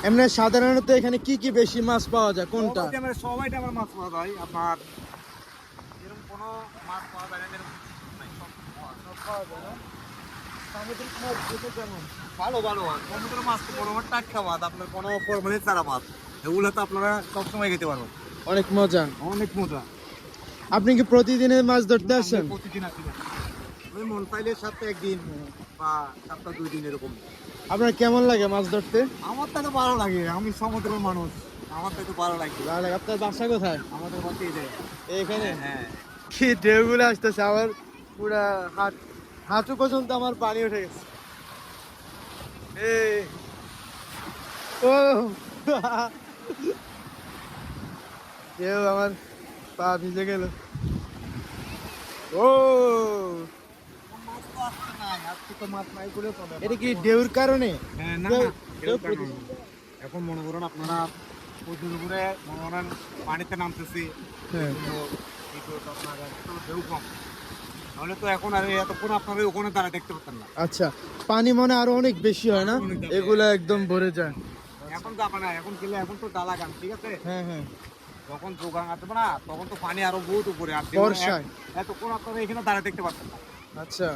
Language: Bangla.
এমনি সাধারণত এখানে কি কি বেশি মাছ পাওয়া যায় কোনটা? সবাইটা আমার মাছ পাওয়া যায় আপনার, এরকম কোনো মাছ পাওয়া যায় না যেরকম নাই, সব পাওয়া যায় না। সামুদ্রিক মাছ দেখে কেমন? ভালো ভালো মাছ, সমুদ্র মাছ তো বড় মাছ, টাটকা মাছ, আপনার কোনো ফরমালিন ছাড়া মাছ, এগুলো তো আপনারা সবসময় খেতে পারবেন। অনেক মজা। অনেক মজা। আপনি কি প্রতিদিনের মাছ ধরতে আসেন? প্রতিদিন আসি না, ওই মন চাইলে সপ্তাহে একদিন বা সপ্তাহে 2 দিন এরকম। আপনার কেমন লাগে মাছ ধরতে? আমার তো ভালো লাগে, আমি সমুদ্রের মানুষ, আমার তো ভালো লাগে। ভালো লাগে। আপনার বাসা কোথায়? আমাদের বাড়ি এই জায়গায়। এখানে? হ্যাঁ। কি ঢেউগুলো আসতেছে, আমার পুরা হাঁটু পর্যন্ত আমার পানি উঠে গেছে। এই ও ঢেউ আমার পা ভিজে গেল। ও মাছ তো আসছে না, আজকে তো মাছ নাই বলে চলে। এটা কি ঢেউর কারণে? হ্যাঁ, না ঢেউ না, ঢেউ এরকম কারণ না। এখন মনে করেন আপনারা পদ্মের উপরে মনে করেন পানিতে নামতেছি, হ্যাঁ। আপনার একটু ঢেউ কম, তাহলে তো এখন আর এতক্ষণ আপনারা ওখানে দাঁড়ায় দেখতে পারতেন না। আচ্ছা, পানি মনে আরো অনেক বেশি হয় না? অনেক বেশি। এগুলা একদম ভরে যায়। এখন যাবে না, এখন গেলে এখন তো ডালা গান, ঠিক আছে। হ্যাঁ হ্যাঁ। যখন যোগান আসবে না তখন তো পানি আরো বহুত উপরে, আর বর্ষায়। এতক্ষণ আপনারা এখানে দাঁড়ায় দেখতে পারতেন না। আচ্ছা।